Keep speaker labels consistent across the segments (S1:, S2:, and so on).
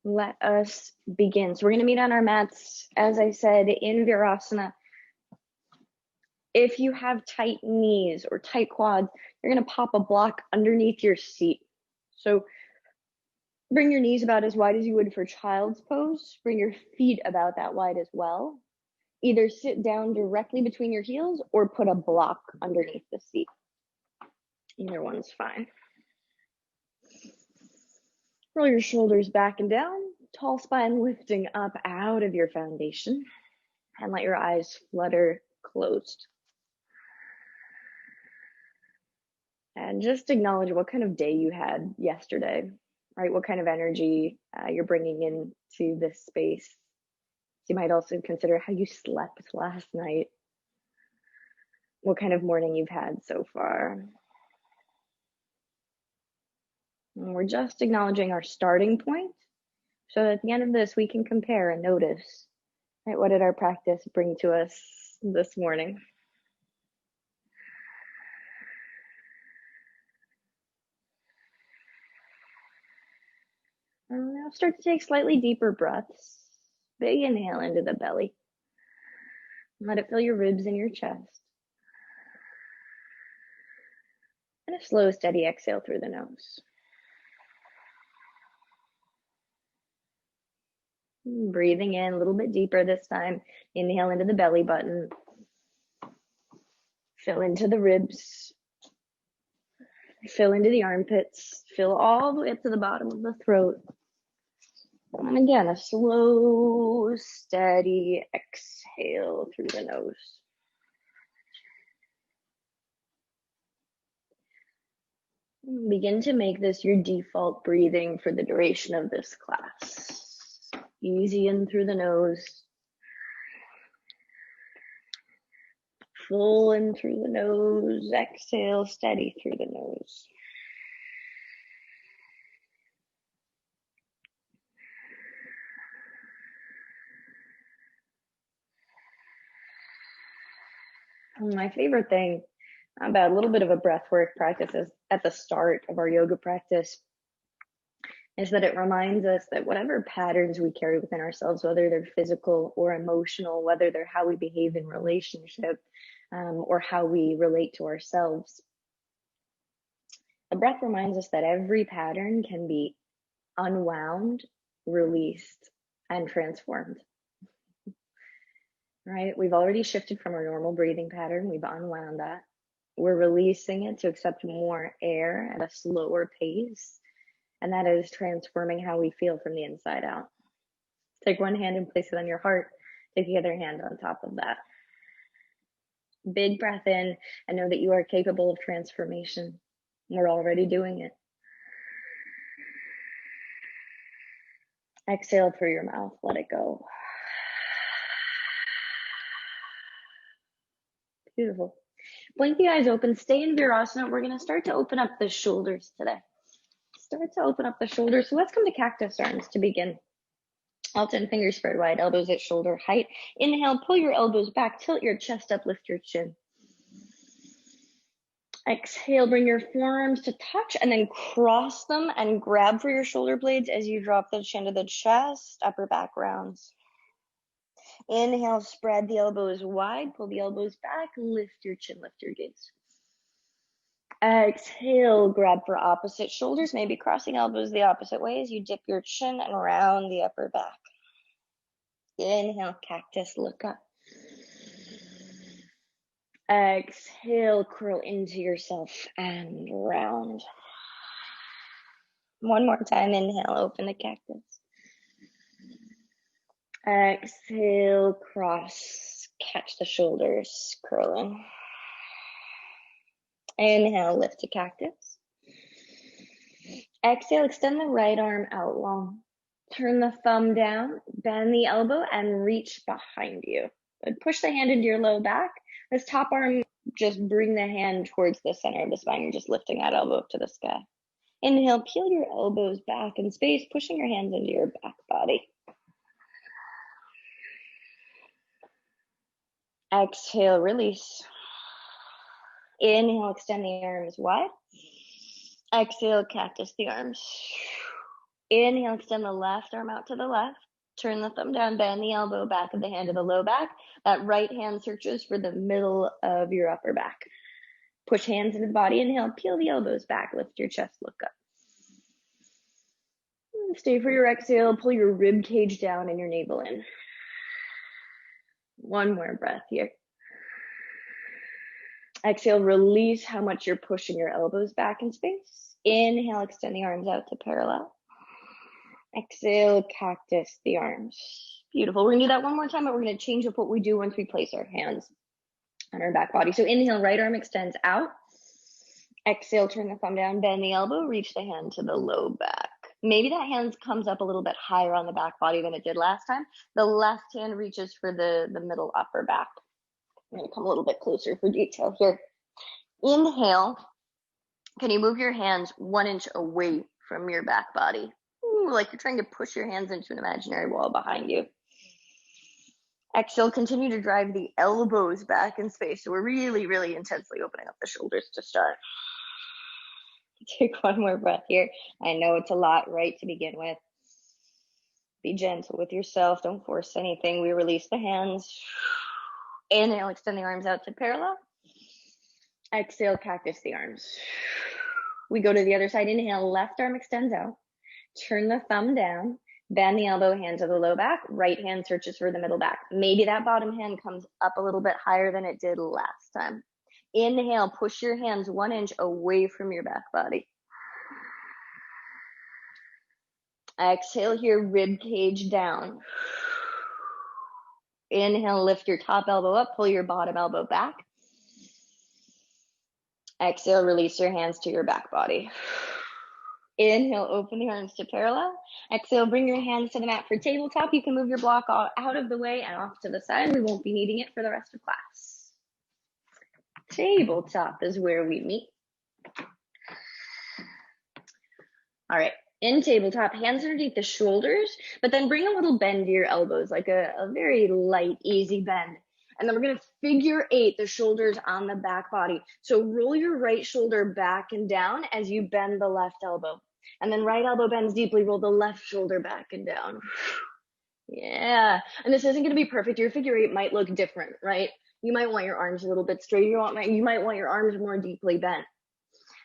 S1: Let us begin. So we're going to meet on our mats, as I said, in Virasana. If you have tight knees or tight quads, you're going to pop a block underneath your seat. So bring your knees about as wide as you would for child's pose. Bring your feet about that wide as well. Either sit down directly between your heels or put a block underneath the seat. Either one's fine. Roll your shoulders back and down, tall spine lifting up out of your foundation, and let your eyes flutter closed. And just acknowledge what kind of day you had yesterday, right? What kind of energy you're bringing into this space. You might also consider how you slept last night, what kind of morning you've had so far. And we're just acknowledging our starting point so that at the end of this, we can compare and notice, right? What did our practice bring to us this morning? And now start to take slightly deeper breaths. Big inhale into the belly. Let it fill your ribs and your chest. And a slow, steady exhale through the nose. Breathing in a little bit deeper this time. Inhale into the belly button. Fill into the ribs. Fill into the armpits. Fill all the way up to the bottom of the throat. And again, a slow, steady exhale through the nose. Begin to make this your default breathing for the duration of this class. Easy in through the nose. Full in through the nose. Exhale, steady through the nose. My favorite thing about a little bit of a breathwork practice is at the start of our yoga practice is that it reminds us that whatever patterns we carry within ourselves, whether they're physical or emotional, whether they're how we behave in relationship or how we relate to ourselves, the breath reminds us that every pattern can be unwound, released, and transformed. Right? We've already shifted from our normal breathing pattern. We've unwound that. We're releasing it to accept more air at a slower pace. And that is transforming how we feel from the inside out. Take one hand and place it on your heart. Take the other hand on top of that. Big breath in and know that you are capable of transformation. We're already doing it. Exhale through your mouth. Let it go. Beautiful. Blink the eyes open. Stay in Virasana. We're going to start to open up the shoulders today. Start to open up the shoulders. So let's come to Cactus Arms to begin. All 10 fingers spread wide, elbows at shoulder height. Inhale, pull your elbows back, tilt your chest up, lift your chin. Exhale, bring your forearms to touch and then cross them and grab for your shoulder blades as you drop the chin to the chest, upper back rounds. Inhale, spread the elbows wide, pull the elbows back, lift your chin, lift your gaze. Exhale, grab for opposite shoulders, maybe crossing elbows the opposite way as you dip your chin and round the upper back. Inhale, cactus, look up. Exhale, curl into yourself and round. One more time, inhale, open the cactus. Exhale, cross, catch the shoulders, curling. Inhale, lift to cactus. Exhale, extend the right arm out long. Turn the thumb down, bend the elbow, and reach behind you. But push the hand into your low back. This top arm, just bring the hand towards the center of the spine. You're just lifting that elbow up to the sky. Inhale, peel your elbows back in space, pushing your hands into your back body. Exhale, release. Inhale, extend the arms wide. Exhale, cactus the arms. Inhale, extend the left arm out to the left. Turn the thumb down, bend the elbow, back of the hand to the low back. That right hand searches for the middle of your upper back. Push hands into the body. Inhale, peel the elbows back, lift your chest, look up. Stay for your exhale, pull your rib cage down and your navel in. One more breath here. Exhale, release how much you're pushing your elbows back in space. Inhale, extend the arms out to parallel. Exhale, cactus the arms. Beautiful. We're gonna do that one more time, but we're gonna change up what we do once we place our hands on our back body. So inhale, right arm extends out. Exhale, turn the thumb down, bend the elbow, reach the hand to the low back. Maybe that hand comes up a little bit higher on the back body than it did last time. The left hand reaches for the middle upper back. I'm gonna come a little bit closer for detail here. Inhale, can you move your hands 1 inch away from your back body? Ooh, like you're trying to push your hands into an imaginary wall behind you. Exhale, continue to drive the elbows back in space. So we're really, really intensely opening up the shoulders to start. Take one more breath here. I know it's a lot, right, to begin with. Be gentle with yourself. Don't force anything. We release the hands. Inhale, extend the arms out to parallel. Exhale, cactus the arms. We go to the other side. Inhale, left arm extends out. Turn the thumb down. Bend the elbow, hand to the low back. Right hand searches for the middle back. Maybe that bottom hand comes up a little bit higher than it did last time. Inhale, push your hands 1 inch away from your back body. Exhale here, rib cage down. Inhale, lift your top elbow up, pull your bottom elbow back. Exhale, release your hands to your back body. Inhale, open the arms to parallel. Exhale, bring your hands to the mat for tabletop. You can move your block out of the way and off to the side. We won't be needing it for the rest of class. Tabletop is where we meet. All right, in tabletop, hands underneath the shoulders, but then bring a little bend to your elbows, like a very light, easy bend. And then we're gonna figure 8 the shoulders on the back body. So roll your right shoulder back and down as you bend the left elbow. And then right elbow bends deeply, roll the left shoulder back and down. Yeah, and this isn't gonna be perfect. Your figure 8 might look different, right? You might want your arms a little bit straighter. You might want your arms more deeply bent.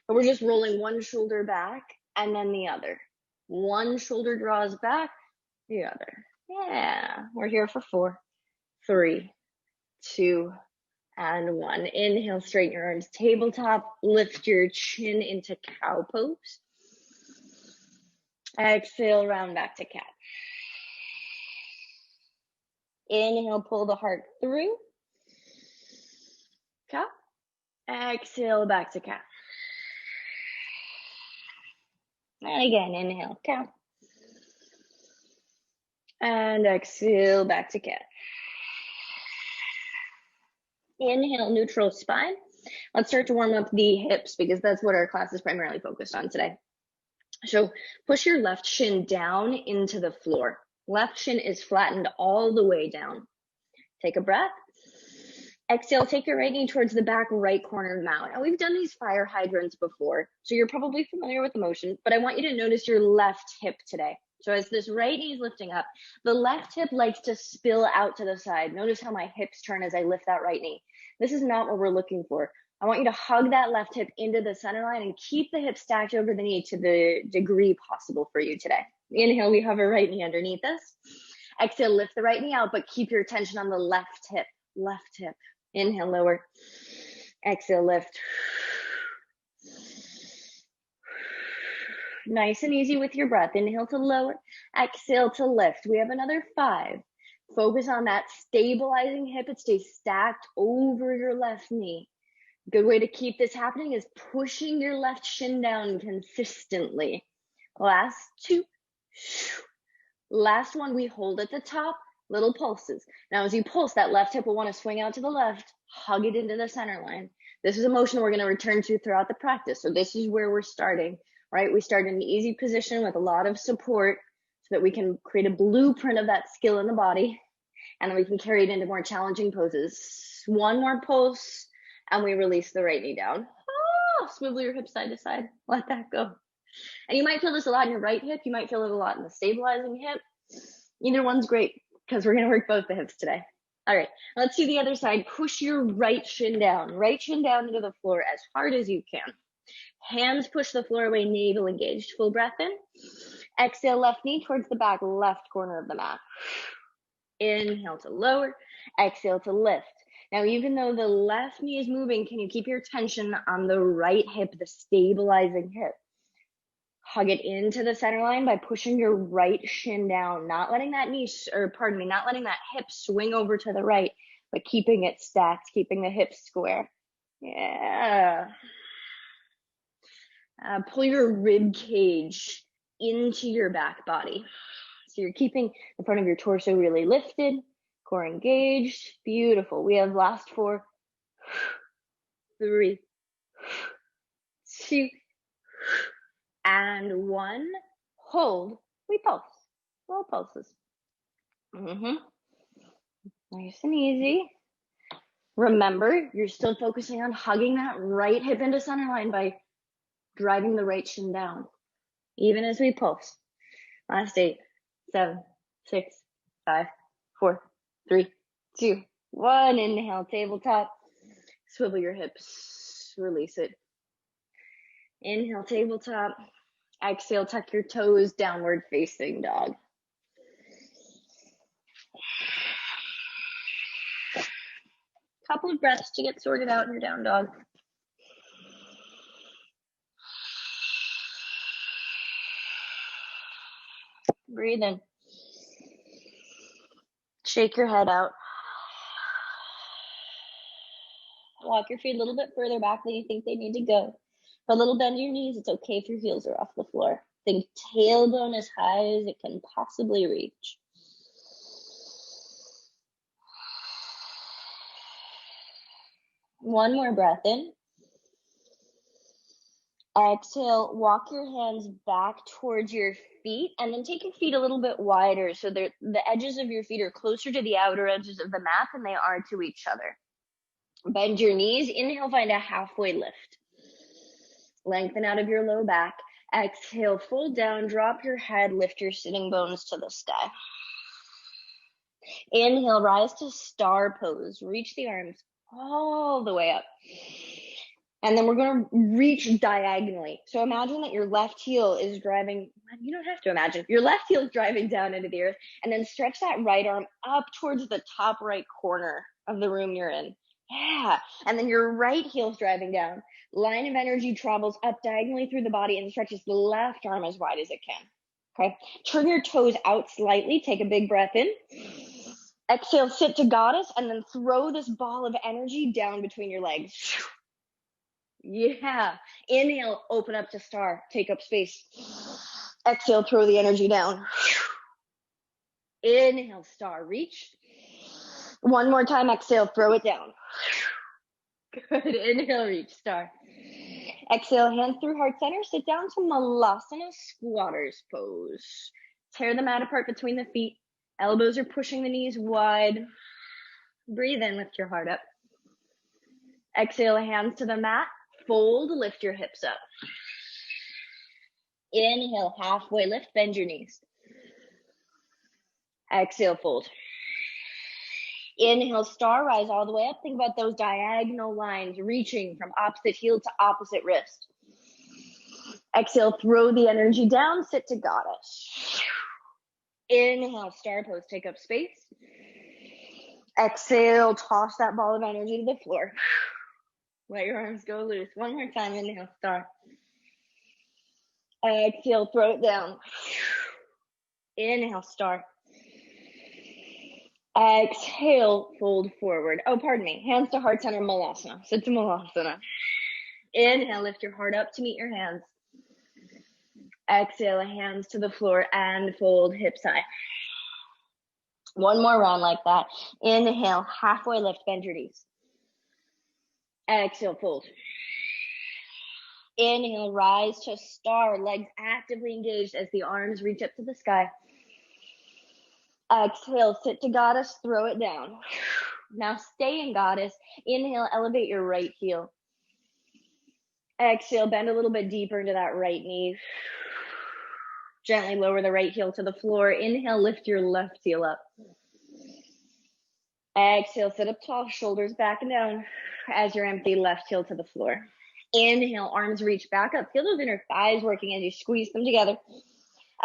S1: But we're just rolling one shoulder back and then the other. One shoulder draws back, the other. Yeah, we're here for 4, 3, 2, and 1. Inhale, straighten your arms, tabletop, lift your chin into cow pose. Exhale, round back to cat. Inhale, pull the heart through. Cow. Exhale, back to cat. And again, inhale, cow. And exhale, back to cat. Inhale, neutral spine. Let's start to warm up the hips because that's what our class is primarily focused on today. So push your left shin down into the floor. Left shin is flattened all the way down. Take a breath. Exhale, take your right knee towards the back right corner of the mat. Now we've done these fire hydrants before, so you're probably familiar with the motion, but I want you to notice your left hip today. So as this right knee is lifting up, the left hip likes to spill out to the side. Notice how my hips turn as I lift that right knee. This is not what we're looking for. I want you to hug that left hip into the center line and keep the hip stacked over the knee to the degree possible for you today. Inhale, we hover right knee underneath us. Exhale, lift the right knee out, but keep your attention on the left hip. Left hip. Inhale, lower. Exhale, lift. Nice and easy with your breath. Inhale to lower. Exhale to lift. We have another 5. Focus on that stabilizing hip. It stays stacked over your left knee. Good way to keep this happening is pushing your left shin down consistently. Last 2. Last one, we hold at the top, little pulses. Now, as you pulse, that left hip will want to swing out to the left, hug it into the center line. This is a motion we're going to return to throughout the practice. So this is where we're starting, right? We start in an easy position with a lot of support so that we can create a blueprint of that skill in the body, and then we can carry it into more challenging poses. One more pulse, and we release the right knee down. Oh, swivel your hips side to side. Let that go. And you might feel this a lot in your right hip. You might feel it a lot in the stabilizing hip. Either one's great because we're going to work both the hips today. All right, let's do the other side. Push your right shin down into the floor as hard as you can. Hands push the floor away, navel engaged. Full breath in. Exhale, left knee towards the back left corner of the mat. Inhale to lower. Exhale to lift. Now, even though the left knee is moving, can you keep your attention on the right hip, the stabilizing hip? Hug it into the center line by pushing your right shin down, not letting that not letting that hip swing over to the right, but keeping it stacked, keeping the hips square. Yeah. Pull your rib cage into your back body. So you're keeping the front of your torso really lifted, core engaged. Beautiful. We have last 4, 3, 2, and 1. Hold. We pulse. Slow pulses. Nice and easy. Remember, you're still focusing on hugging that right hip into center line by driving the right shin down, even as we pulse. Last 8, 7, 6, 5, 4, 3, 2, 1. Inhale, tabletop. Swivel your hips. Release it. Inhale, tabletop. Exhale, tuck your toes, downward facing dog. Couple of breaths to get sorted out in your down dog. Breathe in. Shake your head out. Walk your feet a little bit further back than you think they need to go. Put a little bend in your knees. It's okay if your heels are off the floor. Think tailbone as high as it can possibly reach. One more breath in. Exhale, walk your hands back towards your feet and then take your feet a little bit wider so the edges of your feet are closer to the outer edges of the mat than they are to each other. Bend your knees. Inhale, find a halfway lift. Lengthen out of your low back. Exhale, fold down, drop your head, lift your sitting bones to the sky. Inhale, rise to star pose. Reach the arms all the way up. And then we're going to reach diagonally. So imagine that your left heel is driving, you don't have to imagine, your left heel is driving down into the earth, and then stretch that right arm up towards the top right corner of the room you're in. Yeah. And then your right heel's driving down. Line of energy travels up diagonally through the body and stretches the left arm as wide as it can. Okay. Turn your toes out slightly. Take a big breath in. Exhale, sit to goddess, and then throw this ball of energy down between your legs. Yeah. Inhale, open up to star. Take up space. Exhale, throw the energy down. Inhale, star. Reach. One more time. Exhale, throw it down. Good. Inhale, reach, star. Exhale, hands through heart center. Sit down to Malasana squatters pose. Tear the mat apart between the feet. Elbows are pushing the knees wide. Breathe in, lift your heart up. Exhale, hands to the mat. Fold, lift your hips up. Inhale, halfway lift, bend your knees. Exhale, fold. Inhale, star, rise all the way up. Think about those diagonal lines reaching from opposite heel to opposite wrist. Exhale, throw the energy down, sit to goddess. Inhale, star pose, take up space. Exhale, toss that ball of energy to the floor. Let your arms go loose. One more time, inhale, star. Exhale, throw it down. Inhale, star. Exhale, fold forward. Oh, pardon me. Hands to heart center, Malasana. Sit to Malasana. Inhale, lift your heart up to meet your hands. Exhale, hands to the floor and fold hips high. One more round like that. Inhale, halfway lift, bend your knees. Exhale, fold. Inhale, rise to star, legs actively engaged as the arms reach up to the sky. Exhale, sit to goddess, throw it down. Now stay in goddess. Inhale, elevate your right heel. Exhale, bend a little bit deeper into that right knee. Gently lower the right heel to the floor. Inhale, lift your left heel up. Exhale, sit up tall, shoulders back and down as your empty left heel to the floor. Inhale, arms reach back up. Feel those inner thighs working as you squeeze them together.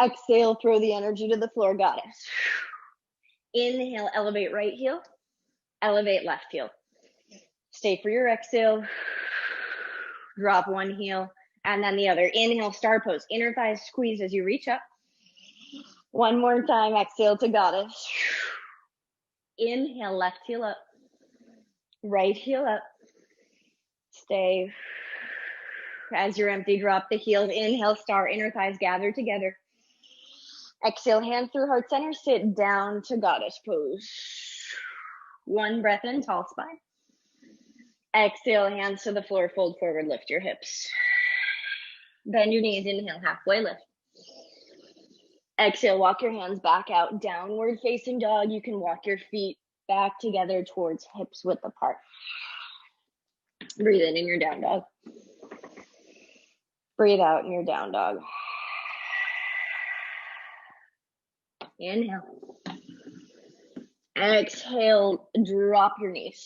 S1: Exhale, throw the energy to the floor, goddess. Inhale, elevate right heel, elevate left heel. Stay for your exhale. Drop one heel and then the other. Inhale, star pose. Inner thighs squeeze as you reach up. One more time, exhale to goddess. Inhale, left heel up, right heel up. Stay. As you're empty, drop the heels. Inhale, star, inner thighs gather together. Exhale, hands through heart center, sit down to goddess pose. One breath in, tall spine. Exhale, hands to the floor, fold forward, lift your hips. Bend your knees, inhale, halfway lift. Exhale, walk your hands back out, downward facing dog. You can walk your feet back together towards hips width apart. Breathe in your down dog. Breathe out in your down dog. Inhale. Exhale, drop your knees.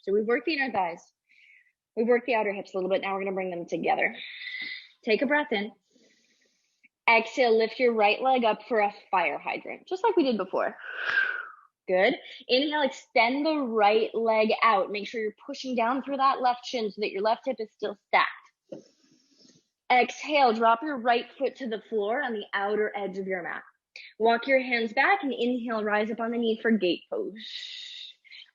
S1: So we've worked the inner thighs. We've worked the outer hips a little bit. Now we're going to bring them together. Take a breath in. Exhale, lift your right leg up for a fire hydrant, just like we did before. Good. Inhale, extend the right leg out. Make sure you're pushing down through that left shin so that your left hip is still stacked. Exhale, drop your right foot to the floor on the outer edge of your mat. Walk your hands back and inhale, rise up on the knee for gate pose.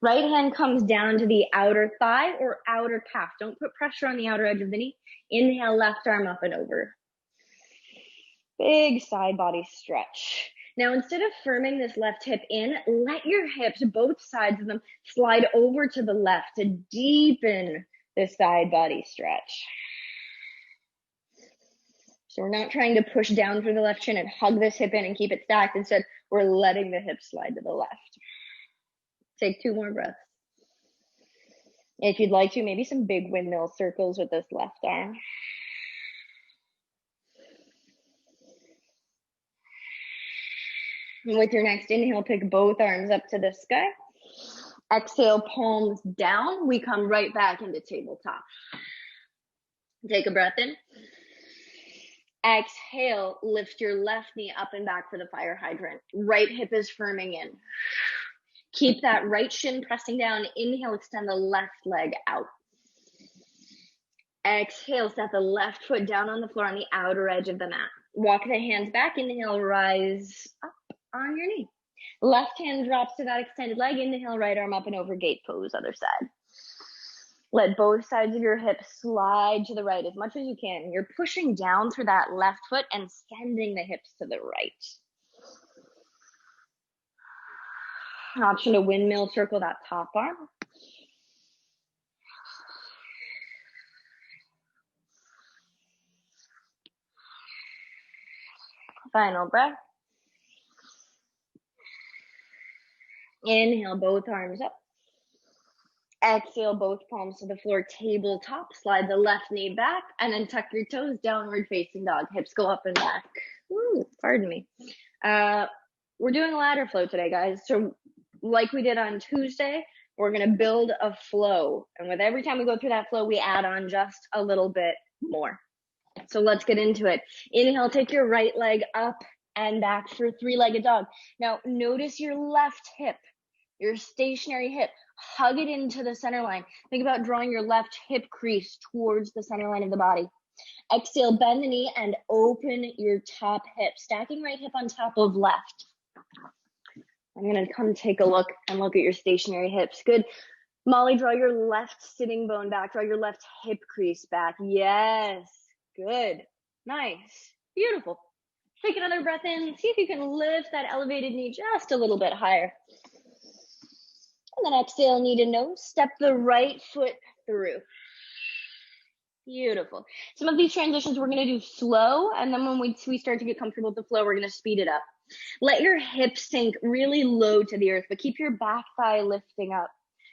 S1: Right hand comes down to the outer thigh or outer calf. Don't put pressure on the outer edge of the knee. Inhale, left arm up and over. Big side body stretch. Now, instead of firming this left hip in, let your hips, both sides of them, slide over to the left to deepen this side body stretch. So we're not trying to push down through the left shin and hug this hip in and keep it stacked. Instead, we're letting the hips slide to the left. Take 2 more breaths. If you'd like to, maybe some big windmill circles with this left arm. And with your next inhale, pick both arms up to the sky. Exhale, palms down. We come right back into tabletop. Take a breath in. Exhale, lift your left knee up and back for the fire hydrant. Right hip is firming in. Keep that right shin pressing down. Inhale, extend the left leg out. Exhale, set the left foot down on the floor on the outer edge of the mat. Walk the hands back. Inhale, rise up on your knee. Left hand drops to that extended leg. Inhale, right arm up and over, gate pose, other side. Let both sides of your hips slide to the right as much as you can. You're pushing down through that left foot and sending the hips to the right. Option to windmill circle that top arm. Final breath. Inhale, both arms up. Exhale, both palms to the floor, tabletop. Slide the left knee back and then tuck your toes, downward facing dog. Hips go up and back. Ooh, pardon me. We're doing a ladder flow today, guys. So like we did on Tuesday, we're going to build a flow. And with every time we go through that flow, we add on just a little bit more. So let's get into it. Inhale, take your right leg up and back for 3-legged dog. Now, notice your left hip, your stationary hip. Hug it into the center line. Think about drawing your left hip crease towards the center line of the body. Exhale, bend the knee and open your top hip. Stacking right hip on top of left. I'm going to come take a look and look at your stationary hips. Good. Molly, draw your left sitting bone back. Draw your left hip crease back. Yes. Good. Nice. Beautiful. Take another breath in. See if you can lift that elevated knee just a little bit higher. And then exhale, knee to nose. Step the right foot through. Beautiful. Some of these transitions we're going to do slow, and then when we start to get comfortable with the flow, we're going to speed it up. Let your hips sink really low to the earth, but keep your back thigh lifting up.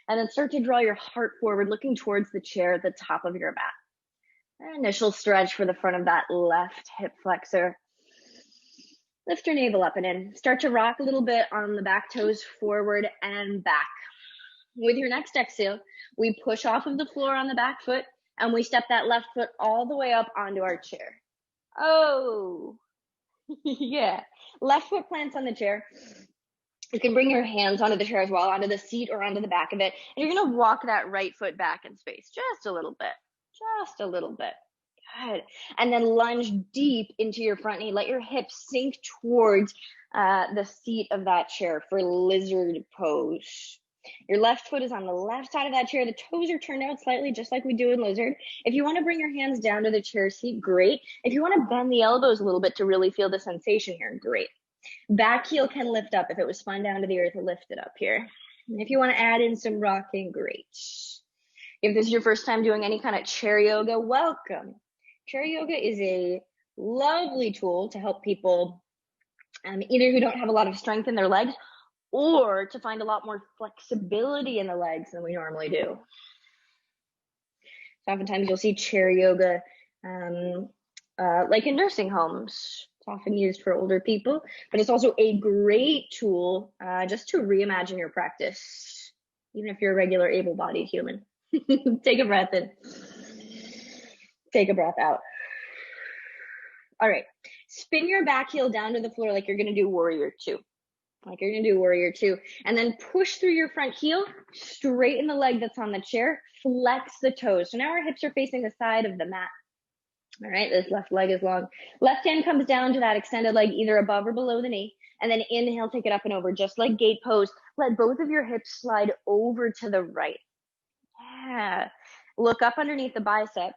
S1: And then start to draw your heart forward, looking towards the chair at the top of your mat. Initial stretch for the front of that left hip flexor. Lift your navel up and in. Start to rock a little bit on the back toes, forward and back. With your next exhale, we push off of the floor on the back foot and we step that left foot all the way up onto our chair. Oh, yeah. Left foot plants on the chair. You can bring your hands onto the chair as well, onto the seat or onto the back of it. And you're going to walk that right foot back in space just a little bit. Just a little bit. Good. And then lunge deep into your front knee. Let your hips sink towards the seat of that chair for lizard pose. Your left foot is on the left side of that chair. The toes are turned out slightly, just like we do in lizard. If you want to bring your hands down to the chair seat, great. If you want to bend the elbows a little bit to really feel the sensation here, great. Back heel can lift up. If it was spun down to the earth, lift it up here. And if you want to add in some rocking, great. If this is your first time doing any kind of chair yoga, welcome. Chair yoga is a lovely tool to help people either who don't have a lot of strength in their legs or to find a lot more flexibility in the legs than we normally do. So oftentimes you'll see chair yoga like in nursing homes. It's often used for older people, but it's also a great tool just to reimagine your practice, even if you're a regular able-bodied human. Take a breath in. Take a breath out. All right. Spin your back heel down to the floor like you're going to do warrior two. Like you're going to do warrior two. And then push through your front heel, straighten the leg that's on the chair, flex the toes. So now our hips are facing the side of the mat. All right, this left leg is long. Left hand comes down to that extended leg, either above or below the knee. And then inhale, take it up and over, just like gate pose. Let both of your hips slide over to the right. Yeah. Look up underneath the bicep.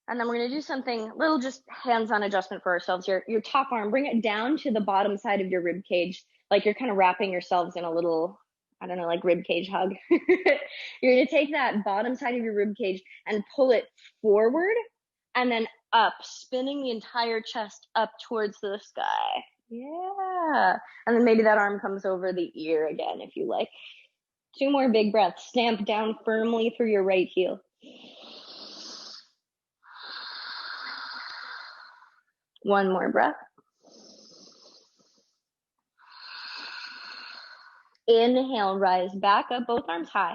S1: And then we're going to do something, little just hands-on adjustment for ourselves here. Your top arm, bring it down to the bottom side of your rib cage, like you're kind of wrapping yourselves in a little, I don't know, like rib cage hug. You're going to take that bottom side of your rib cage and pull it forward and then up, spinning the entire chest up towards the sky. Yeah. And then maybe that arm comes over the ear again, if you like. 2 more big breaths. Stamp down firmly through your right heel. One more breath. Inhale, rise back up, both arms high.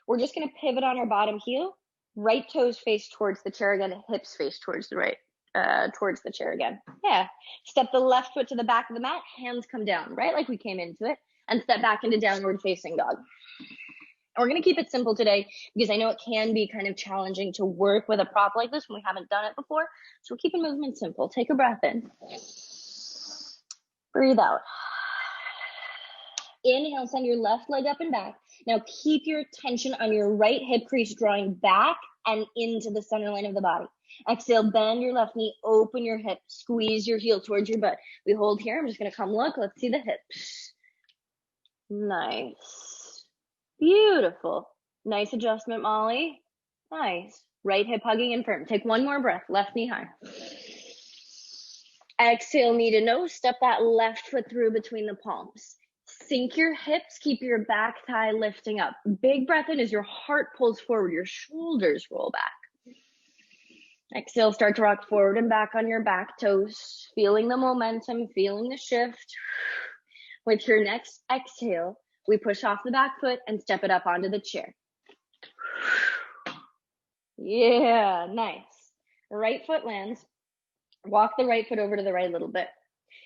S1: We're just going to pivot on our bottom heel. Right toes face towards the chair again, hips face towards the right, towards the chair again. Yeah. Step the left foot to the back of the mat, hands come down, right like we came into it, and step back into downward facing dog. And we're going to keep it simple today because I know it can be kind of challenging to work with a prop like this when we haven't done it before. So we're keeping movement simple. Take a breath in. Breathe out. Inhale, send your left leg up and back. Now keep your attention on your right hip crease drawing back and into the center line of the body. Exhale, bend your left knee, open your hip, squeeze your heel towards your butt. We hold here. I'm just going to come look. Let's see the hips. Nice. Beautiful. Nice adjustment, Molly. Nice. Right hip hugging in firm. Take one more breath. Left knee high. Exhale, knee to nose. Step that left foot through between the palms. Sink your hips. Keep your back thigh lifting up. Big breath in as your heart pulls forward. Your shoulders roll back. Exhale, start to rock forward and back on your back toes. Feeling the momentum, feeling the shift. With your next exhale, we push off the back foot and step it up onto the chair. Yeah, nice. Right foot lands. Walk the right foot over to the right a little bit.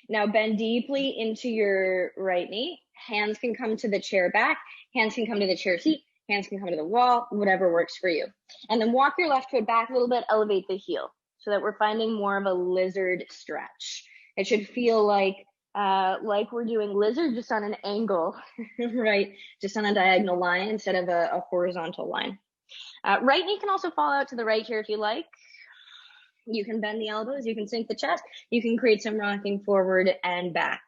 S1: Now bend deeply into your right knee. Hands can come to the chair back. Hands can come to the chair seat. Hands can come to the wall, whatever works for you. And then walk your left foot back a little bit, elevate the heel so that we're finding more of a lizard stretch. It should feel like we're doing lizard just on an angle, right? Just on a diagonal line instead of a horizontal line. Right knee can also fall out to the right here if you like. You can bend the elbows, you can sink the chest, you can create some rocking forward and back.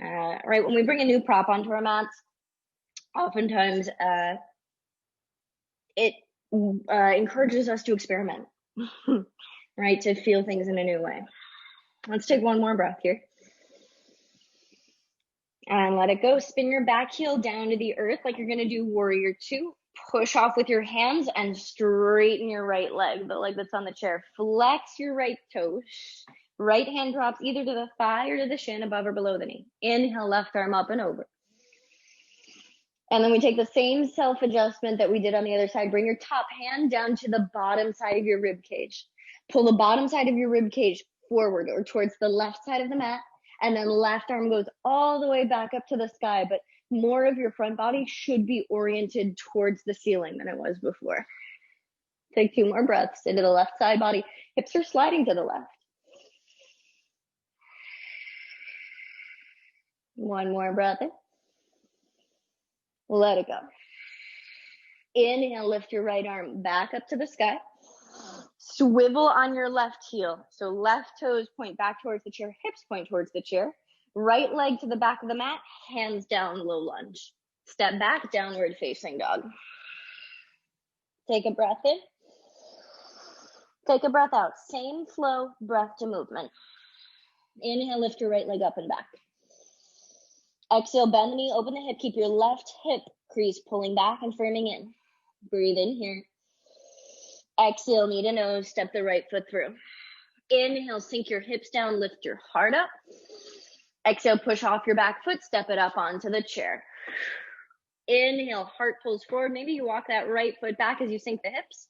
S1: Right, when we bring a new prop onto our mats, oftentimes it encourages us to experiment, right, to feel things in a new way. Let's take one more breath here. And let it go. Spin your back heel down to the earth like you're going to do warrior two. Push off with your hands and straighten your right leg, the leg that's on the chair. Flex your right toes. Right hand drops either to the thigh or to the shin, above or below the knee. Inhale, left arm up and over. And then we take the same self-adjustment that we did on the other side. Bring your top hand down to the bottom side of your rib cage. Pull the bottom side of your rib cage forward or towards the left side of the mat. And then left arm goes all the way back up to the sky, but more of your front body should be oriented towards the ceiling than it was before. Take 2 more breaths into the left side body. Hips are sliding to the left. 1 more breath in. Let it go. Inhale, lift your right arm back up to the sky. Swivel on your left heel. So left toes point back towards the chair, hips point towards the chair. Right leg to the back of the mat, hands down, low lunge. Step back, downward facing dog. Take a breath in. Take a breath out. Same flow, breath to movement. Inhale, lift your right leg up and back. Exhale, bend the knee, open the hip. Keep your left hip crease pulling back and firming in. Breathe in here. Exhale, knee to nose, step the right foot through. Inhale, sink your hips down, lift your heart up. Exhale, push off your back foot, step it up onto the chair. Inhale, heart pulls forward. Maybe you walk that right foot back as you sink the hips.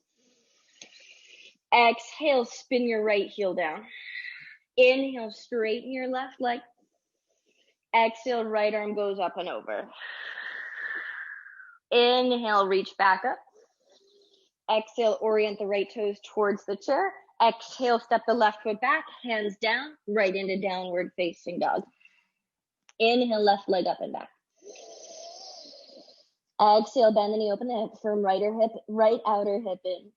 S1: Exhale, spin your right heel down. Inhale, straighten your left leg. Exhale, right arm goes up and over. Inhale, reach back up. Exhale, orient the right toes towards the chair. Exhale, step the left foot back, hands down, right into downward facing dog. Inhale, left leg up and back. Exhale, bend the knee, open the hip, firm right outer hip in.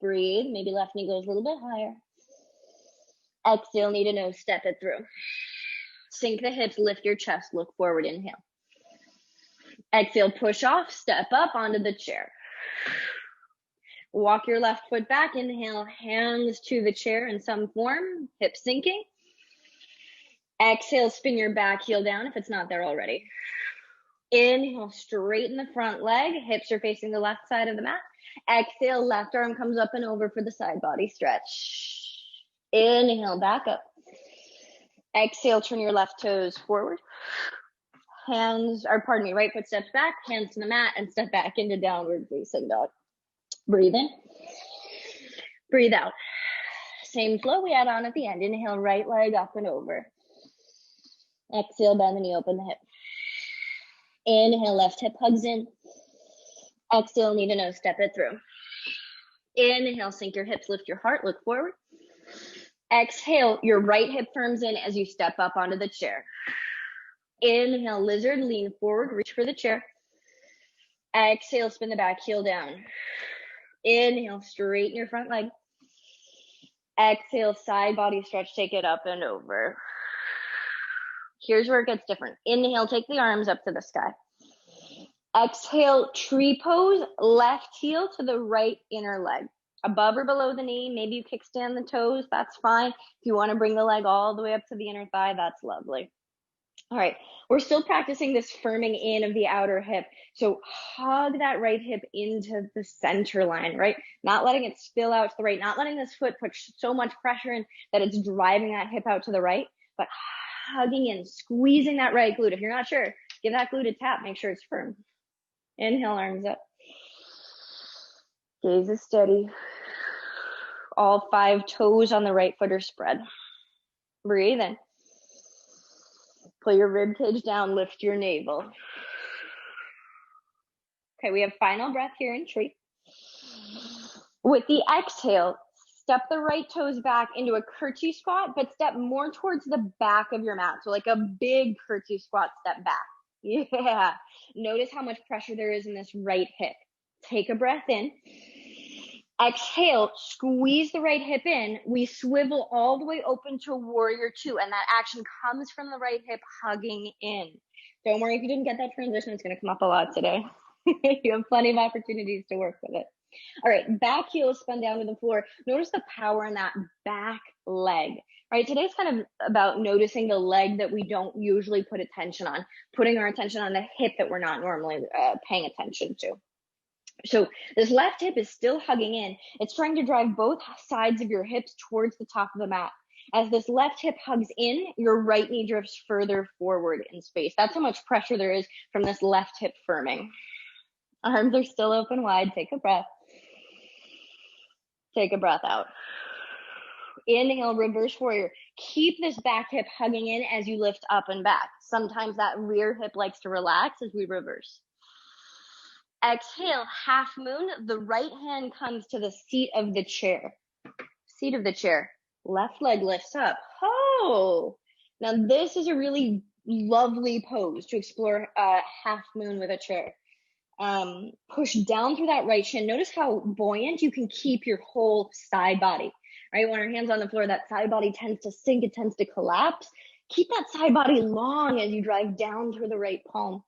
S1: Breathe, maybe left knee goes a little bit higher. Exhale, knee to nose, step it through. Sink the hips, lift your chest, look forward, inhale. Exhale, push off, step up onto the chair. Walk your left foot back, inhale, hands to the chair in some form, hips sinking. Exhale, spin your back heel down if it's not there already. Inhale, straighten the front leg, hips are facing the left side of the mat. Exhale, left arm comes up and over for the side body stretch. Inhale, back up. Exhale, turn your left toes forward. Right foot steps back, hands to the mat, and step back into downward facing dog. Breathe in. Breathe out. Same flow we had on at the end. Inhale, right leg up and over. Exhale, bend the knee, open the hip. Inhale, left hip hugs in. Exhale, knee to nose, step it through. Inhale, sink your hips, lift your heart, look forward. Exhale, your right hip firms in as you step up onto the chair. Inhale, lizard, lean forward, reach for the chair. Exhale, spin the back heel down. Inhale, straighten your front leg. Exhale, side body stretch, take it up and over. Here's where it gets different. Inhale, take the arms up to the sky. Exhale, tree pose, left heel to the right inner leg. Above or below the knee, maybe you kickstand the toes, that's fine. If you want to bring the leg all the way up to the inner thigh, that's lovely. All right, we're still practicing this firming in of the outer hip. So hug that right hip into the center line, right? Not letting it spill out to the right, not letting this foot put so much pressure in that it's driving that hip out to the right, but hugging in, squeezing that right glute. If you're not sure, give that glute a tap, make sure it's firm. Inhale, arms up. Gaze is steady. All 5 toes on the right foot are spread. Breathe in. Pull your rib cage down, lift your navel. Okay, we have final breath here in tree. With the exhale, step the right toes back into a curtsy squat, but step more towards the back of your mat. So like a big curtsy squat, step back. Yeah. Notice how much pressure there is in this right hip. Take a breath in. Exhale, squeeze the right hip in. We swivel all the way open to warrior 2, and that action comes from the right hip hugging in. Don't worry if you didn't get that transition, it's going to come up a lot today. You have plenty of opportunities to work with it. All right, back heel spun down to the floor. Notice the power in that back leg. right? Today's kind of about noticing the leg that we don't usually put attention on, putting our attention on the hip that we're not normally paying attention to. So this left hip is still hugging in. It's trying to drive both sides of your hips towards the top of the mat. As this left hip hugs in, your right knee drifts further forward in space. That's how much pressure there is from this left hip firming. Arms are still open wide. Take a breath. Take a breath out. Inhale, reverse warrior. Keep this back hip hugging in as you lift up and back. Sometimes that rear hip likes to relax as we reverse. Exhale, half moon. The right hand comes to the seat of the chair. Seat of the chair. Left leg lifts up. Oh! Now this is a really lovely pose to explore half moon with a chair. Push down through that right shin. Notice how buoyant you can keep your whole side body, right? When our hands on the floor, that side body tends to sink, it tends to collapse. Keep that side body long as you drive down through the right palm.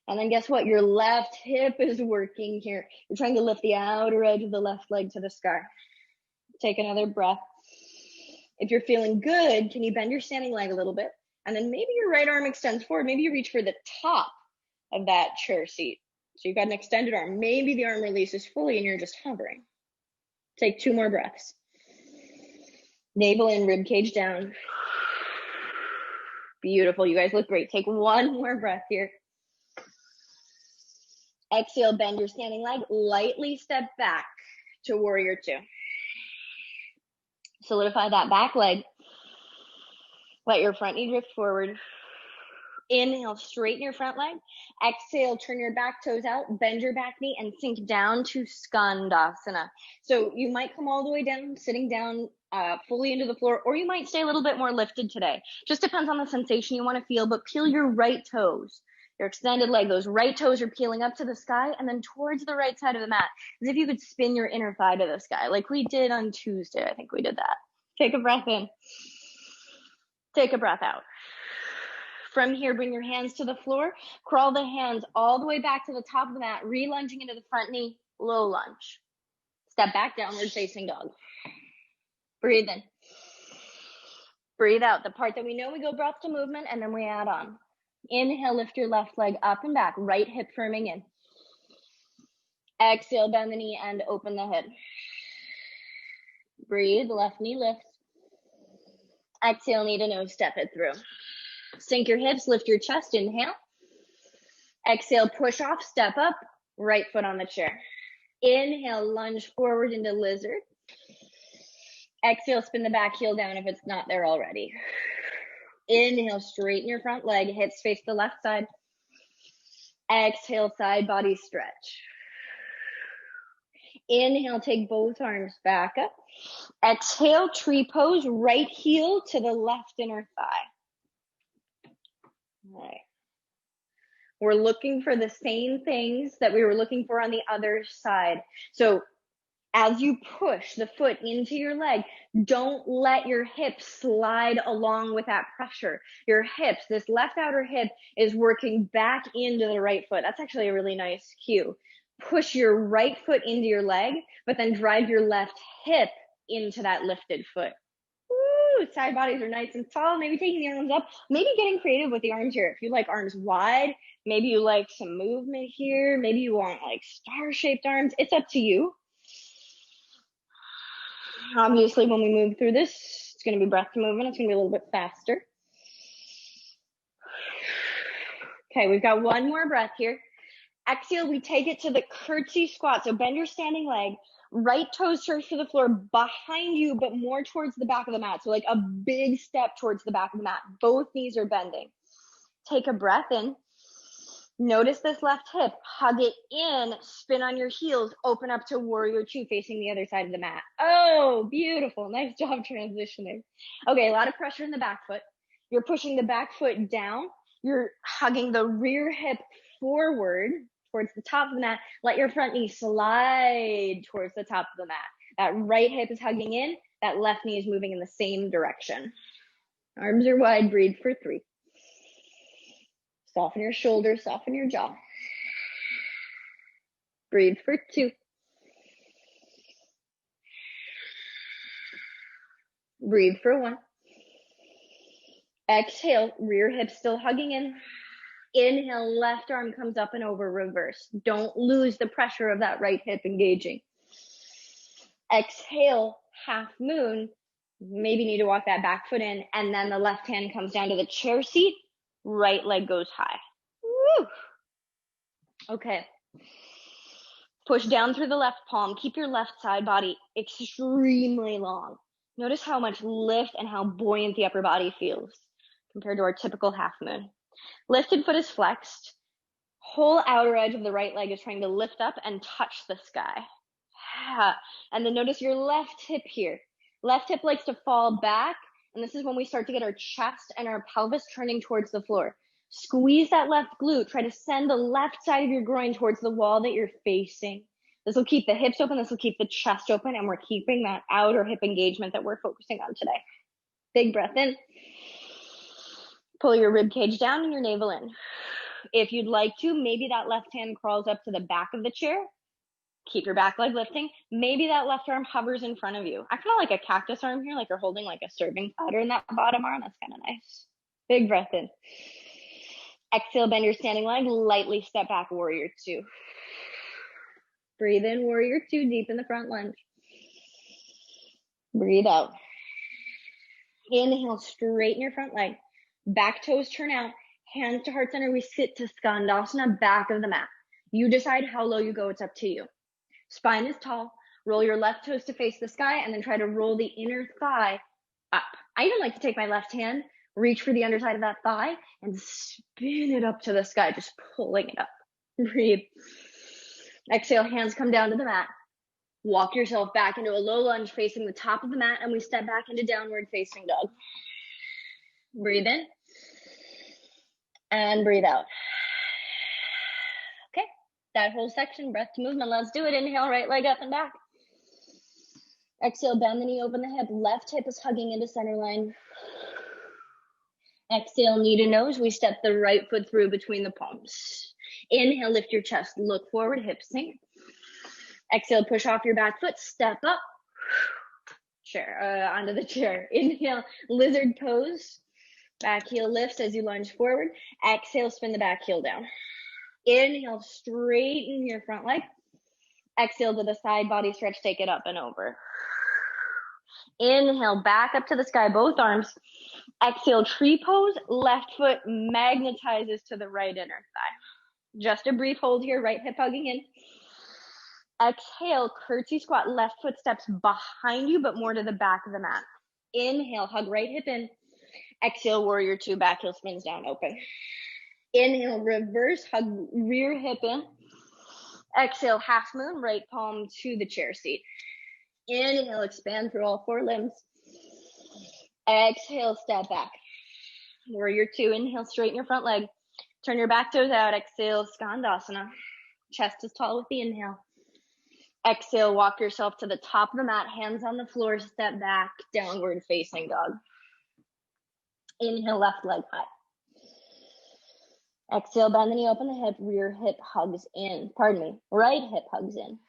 S1: And then guess what? Your left hip is working here. You're trying to lift the outer edge of the left leg to the sky. Take another breath. If you're feeling good, can you bend your standing leg a little bit? And then maybe your right arm extends forward. Maybe you reach for the top of that chair seat. So you've got an extended arm. Maybe the arm releases fully and you're just hovering. Take 2 more breaths. Navel in, rib cage down. Beautiful. You guys look great. Take 1 more breath here. Exhale, bend your standing leg. Lightly step back to warrior 2. Solidify that back leg. Let your front knee drift forward. Inhale, straighten your front leg. Exhale, turn your back toes out, bend your back knee, and sink down to Skandasana. So you might come all the way down, sitting down fully into the floor, or you might stay a little bit more lifted today. Just depends on the sensation you want to feel, but peel your right toes. Your extended leg, those right toes are peeling up to the sky and then towards the right side of the mat, as if you could spin your inner thigh to the sky, like we did on Tuesday. I think we did that. Take a breath in. Take a breath out. From here, bring your hands to the floor. Crawl the hands all the way back to the top of the mat, re-lunging into the front knee, low lunge. Step back, downward facing dog. Breathe in. Breathe out. The part that we know, we go breath to movement, and then we add on. Inhale, lift your left leg up and back, right hip firming in. Exhale, bend the knee and open the hip. Breathe, left knee lifts. Exhale, knee to nose, step it through. Sink your hips, lift your chest, inhale. Exhale, push off, step up, right foot on the chair. Inhale, lunge forward into lizard. Exhale, spin the back heel down if it's not there already. Inhale, straighten your front leg, hips face the left side. Exhale, side body stretch. Inhale, take both arms back up. Exhale, tree pose, right heel to the left inner thigh. All right. We're looking for the same things that we were looking for on the other side. So as you push the foot into your leg, don't let your hips slide along with that pressure. Your hips, this left outer hip, is working back into the right foot. That's actually a really nice cue. Push your right foot into your leg, but then drive your left hip into that lifted foot. Woo, side bodies are nice and tall. Maybe taking the arms up, maybe getting creative with the arms here. If you like arms wide, maybe you like some movement here. Maybe you want like star-shaped arms. It's up to you. Obviously, when we move through this, it's going to be breath to movement. It's going to be a little bit faster. Okay, we've got 1 more breath here. Exhale, we take it to the curtsy squat. So bend your standing leg. Right toes turns to the floor behind you, but more towards the back of the mat. So like a big step towards the back of the mat. Both knees are bending. Take a breath in. Notice this left hip. Hug it in. Spin on your heels. Open up to warrior 2 facing the other side of the mat. Oh, beautiful. Nice job transitioning. Okay, a lot of pressure in the back foot. You're pushing the back foot down. You're hugging the rear hip forward towards the top of the mat. Let your front knee slide towards the top of the mat. That right hip is hugging in. That left knee is moving in the same direction. Arms are wide. Breathe for 3. Soften your shoulders, soften your jaw. Breathe for 2. Breathe for 1. Exhale, rear hip still hugging in. Inhale, left arm comes up and over, reverse. Don't lose the pressure of that right hip engaging. Exhale, half moon. Maybe need to walk that back foot in, and then the left hand comes down to the chair seat. Right leg goes high. Woo. Okay. Push down through the left palm. Keep your left side body extremely long. Notice how much lift and how buoyant the upper body feels compared to our typical half moon. Lifted foot is flexed. Whole outer edge of the right leg is trying to lift up and touch the sky. And then notice your left hip here. Left hip likes to fall back, and this is when we start to get our chest and our pelvis turning towards the floor. Squeeze that left glute. Try to send the left side of your groin towards the wall that you're facing. This will keep the hips open. This will keep the chest open, and we're keeping that outer hip engagement that we're focusing on today. Big breath in. Pull your rib cage down and your navel in. If you'd like to, maybe that left hand crawls up to the back of the chair. Keep your back leg lifting. Maybe that left arm hovers in front of you. I kind of like a cactus arm here, like you're holding like a serving platter in that bottom arm. That's kind of nice. Big breath in. Exhale, bend your standing leg. Lightly step back, warrior two. Breathe in, warrior two, deep in the front lunge. Breathe out. Inhale, straighten your front leg. Back toes turn out. Hands to heart center. We sit to Skandasana, back of the mat. You decide how low you go. It's up to you. Spine is tall. Roll your left toes to face the sky, and then try to roll the inner thigh up. I even like to take my left hand, reach for the underside of that thigh, and spin it up to the sky, just pulling it up. Breathe. Exhale, hands come down to the mat. Walk yourself back into a low lunge facing the top of the mat, and we step back into downward facing dog. Breathe in. And breathe out. Okay, that whole section, breath to movement. Let's do it. Inhale, right leg up and back. Exhale, bend the knee, open the hip. Left hip is hugging into center line. Exhale, knee to nose. We step the right foot through between the palms. Inhale, lift your chest. Look forward, hips sink. Exhale, push off your back foot. Step up. Chair, onto the chair. Inhale, lizard pose. Back heel lifts as you lunge forward. Exhale, spin the back heel down. Inhale, straighten your front leg. Exhale to the side body stretch, take it up and over. Inhale, back up to the sky, both arms. Exhale, tree pose. Left foot magnetizes to the right inner thigh. Just a brief hold here, right hip hugging in. Exhale, curtsy squat. Left foot steps behind you, but more to the back of the mat. Inhale, hug right hip in. Exhale, warrior two, back heel spins down, open. Inhale, reverse, hug rear hip in. Exhale, half moon, right palm to the chair seat. Inhale, expand through all four limbs. Exhale, step back. Warrior two, inhale, straighten your front leg. Turn your back toes out. Exhale, Skandasana. Chest is tall with the inhale. Exhale, walk yourself to the top of the mat, hands on the floor, step back, downward facing dog. Inhale, left leg high. Exhale, bend the knee, open the hip, rear hip hugs in. Right hip hugs in.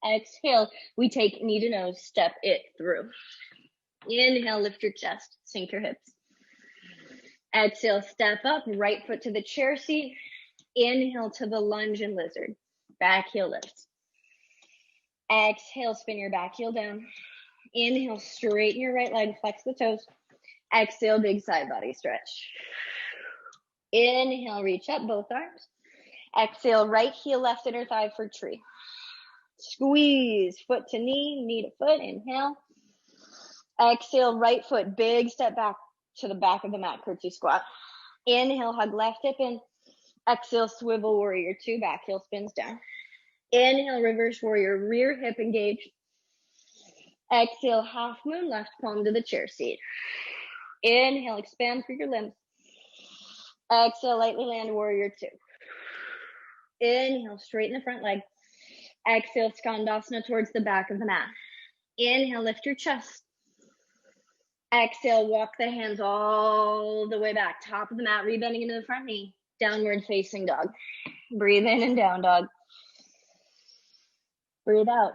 S1: Exhale, we take knee to nose, step it through. Inhale, lift your chest, sink your hips. Exhale, step up, right foot to the chair seat. Inhale to the lunge and lizard. Back heel lifts. Exhale, spin your back heel down. Inhale, straighten your right leg, flex the toes. Exhale, big side body stretch. Inhale, reach up, both arms. Exhale, right heel, left inner thigh for tree. Squeeze, foot to knee, knee to foot, inhale. Exhale, right foot, big step back to the back of the mat, curtsy squat. Inhale, hug left hip in. Exhale, swivel warrior two, back heel spins down. Inhale, reverse warrior, rear hip engaged. Exhale, half moon, left palm to the chair seat. Inhale, expand through your limbs. Exhale, lightly land warrior two. Inhale, straighten the front leg. Exhale, Skandasana towards the back of the mat. Inhale, lift your chest. Exhale, walk the hands all the way back. Top of the mat, rebending into the front knee. Downward facing dog. Breathe in and down dog. Breathe out.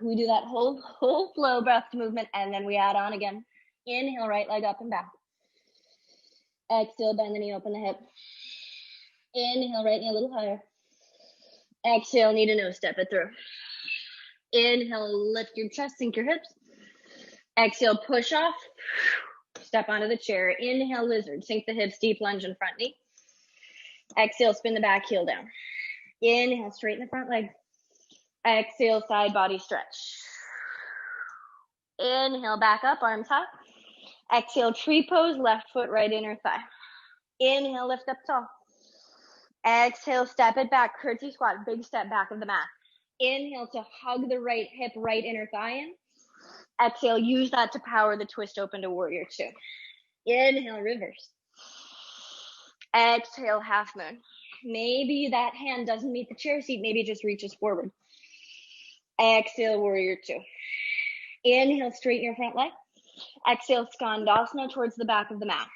S1: We do that whole flow breath movement, and then we add on again. Inhale, right leg up and back. Exhale, bend the knee, open the hip. Inhale, right knee a little higher. Exhale, knee to nose, step it through. Inhale, lift your chest, sink your hips. Exhale, push off. Step onto the chair. Inhale, lizard, sink the hips, deep lunge in front knee. Exhale, spin the back heel down. Inhale, straighten the front leg. Exhale, side body stretch. Inhale, back up, arms high. Exhale, tree pose, left foot, right inner thigh. Inhale, lift up tall. Exhale, step it back, curtsy squat, big step back of the mat. Inhale to hug the right hip, right inner thigh in. Exhale, use that to power the twist open to warrior two. Inhale, reverse. Exhale, half moon. Maybe that hand doesn't meet the chair seat, maybe it just reaches forward. Exhale, warrior two. Inhale, straighten your front leg. Exhale, Skandasana towards the back of the mat.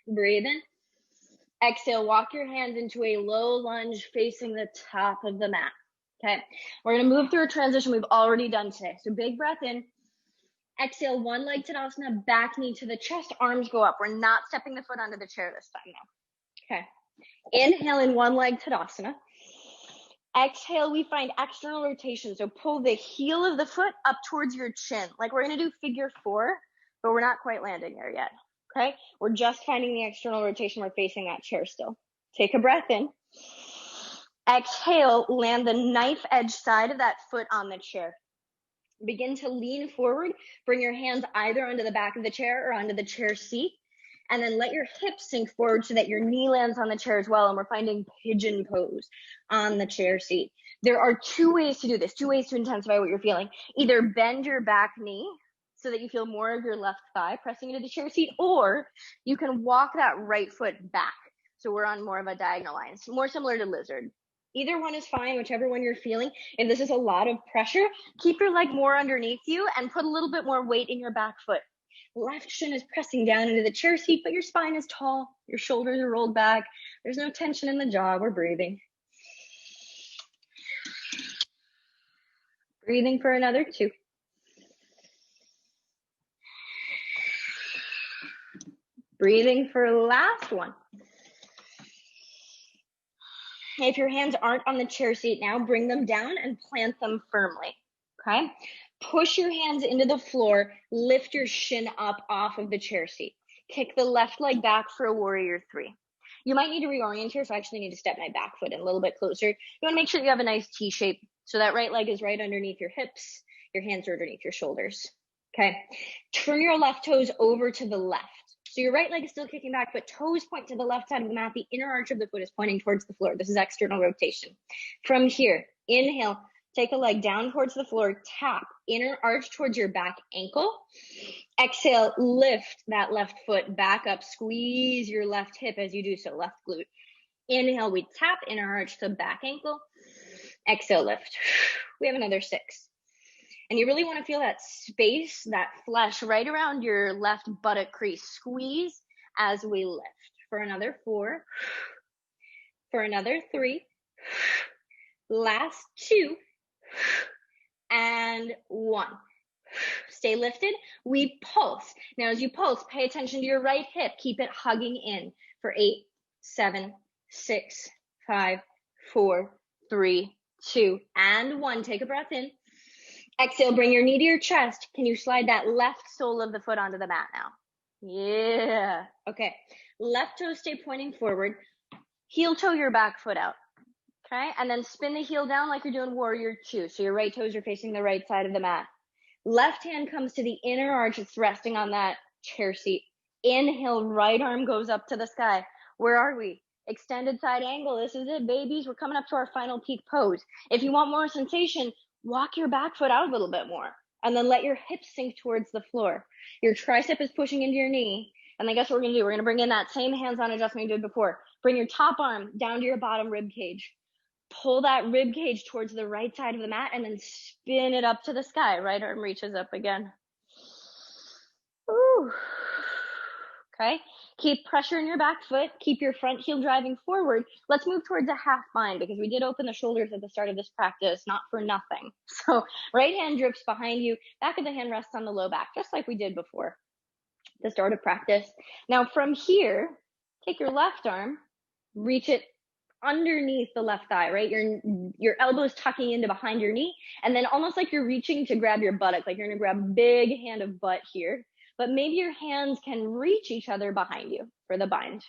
S1: Breathe in. Exhale, walk your hands into a low lunge facing the top of the mat. Okay, we're going to move through a transition we've already done today. So big breath in. Exhale, one leg Tadasana, back knee to the chest, arms go up. We're not stepping the foot onto the chair this time now. Okay, inhale in one leg Tadasana. Exhale, we find external rotation. So pull the heel of the foot up towards your chin. Like we're going to do figure four, but we're not quite landing there yet. Okay, we're just finding the external rotation. We're facing that chair still. Take a breath in. Exhale, land the knife edge side of that foot on the chair. Begin to lean forward. Bring your hands either onto the back of the chair or onto the chair seat. And then let your hips sink forward so that your knee lands on the chair as well. And we're finding pigeon pose on the chair seat. There are two ways to do this, two ways to intensify what you're feeling. Either bend your back knee so that you feel more of your left thigh pressing into the chair seat, or you can walk that right foot back. So we're on more of a diagonal line. It's more similar to lizard. Either one is fine, whichever one you're feeling. If this is a lot of pressure, keep your leg more underneath you and put a little bit more weight in your back foot. Left shin is pressing down into the chair seat, but your spine is tall. Your shoulders are rolled back. There's no tension in the jaw. We're breathing. Breathing for another two. Breathing for last one. If your hands aren't on the chair seat now, bring them down and plant them firmly, okay? Push your hands into the floor, lift your shin up off of the chair seat. Kick the left leg back for a warrior three. You might need to reorient here, so I actually need to step my back foot in a little bit closer. You wanna make sure you have a nice T shape, so that right leg is right underneath your hips, your hands are underneath your shoulders, okay? Turn your left toes over to the left. So your right leg is still kicking back, but toes point to the left side of the mat. The inner arch of the foot is pointing towards the floor. This is external rotation. From here, inhale, take a leg down towards the floor, tap, inner arch towards your back ankle. Exhale, lift that left foot back up, squeeze your left hip as you do so, left glute. Inhale, we tap, inner arch to back ankle. Exhale, lift. We have another six. And you really want to feel that space, that flesh right around your left buttock crease. Squeeze as we lift. For another four. For another three. Last two. And one. Stay lifted. We pulse. Now as you pulse, pay attention to your right hip. Keep it hugging in for 8, 7, 6, 5, 4, 3, 2, and 1. Take a breath in. Exhale, bring your knee to your chest. Can you slide that left sole of the foot onto the mat now? Yeah. Okay. Left toe stay pointing forward. Heel toe your back foot out. Okay. And then spin the heel down like you're doing warrior two. So your right toes are facing the right side of the mat. Left hand comes to the inner arch. It's resting on that chair seat. Inhale, right arm goes up to the sky. Where are we? Extended side angle. This is it, babies. We're coming up to our final peak pose. If you want more sensation, walk your back foot out a little bit more and then let your hips sink towards the floor. Your tricep is pushing into your knee. And then guess what we're gonna do? We're gonna bring in that same hands-on adjustment you did before. Bring your top arm down to your bottom rib cage. Pull that rib cage towards the right side of the mat and then spin it up to the sky. Right arm reaches up again. Ooh. Okay. Keep pressure in your back foot. Keep your front heel driving forward. Let's move towards a half bind because we did open the shoulders at the start of this practice, not for nothing. So right hand drips behind you. Back of the hand rests on the low back, just like we did before the start of practice. Now from here, Take your left arm, reach it underneath the left thigh, right? Your elbow's tucking into behind your knee, and then almost like you're reaching to grab your buttock, like you're gonna grab a big hand of butt here, but maybe your hands can reach each other behind you for the bind.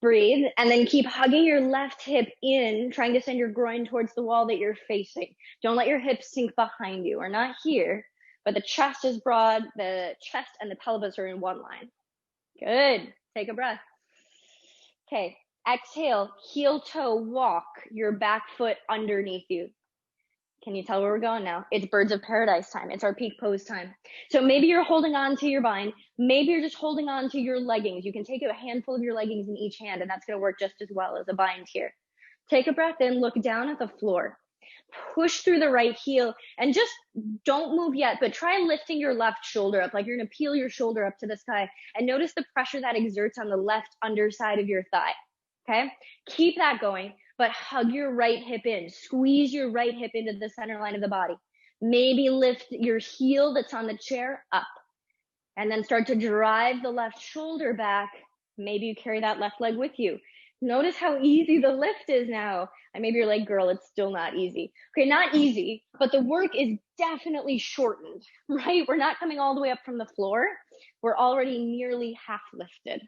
S1: Breathe, and then keep hugging your left hip in, trying to send your groin towards the wall that you're facing. Don't let your hips sink behind you. We're not here, but the chest is broad, the chest and the pelvis are in one line. Good. Take a breath. Okay. Exhale, heel toe walk your back foot underneath you. Can you tell where we're going now? It's birds of paradise time. It's our peak pose time. So maybe you're holding on to your bind. Maybe you're just holding on to your leggings. You can take a handful of your leggings in each hand, and that's going to work just as well as a bind here. Take a breath in, look down at the floor. Push through the right heel, and just don't move yet, but try lifting your left shoulder up, like you're going to peel your shoulder up to the sky, and notice the pressure that exerts on the left underside of your thigh. Okay, keep that going, but hug your right hip in. Squeeze your right hip into the center line of the body. Maybe lift your heel that's on the chair up, and then start to drive the left shoulder back. Maybe you carry that left leg with you. Notice how easy the lift is now. And maybe you're like, girl, it's still not easy. Okay, not easy, but the work is definitely shortened, right? We're not coming all the way up from the floor. We're already nearly half lifted.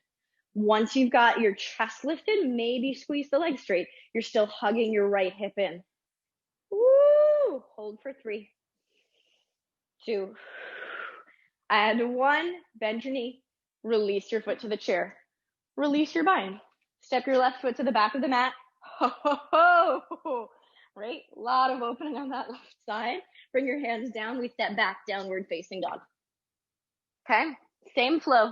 S1: Once you've got your chest lifted, maybe squeeze the leg straight. You're still hugging your right hip in. Woo! Hold for 3, 2, and 1. Bend your knee. Release your foot to the chair. Release your bind. Step your left foot to the back of the mat. Ho, ho, ho. Right? A lot of opening on that left side. Bring your hands down. We step back, downward facing dog. Okay? Same flow.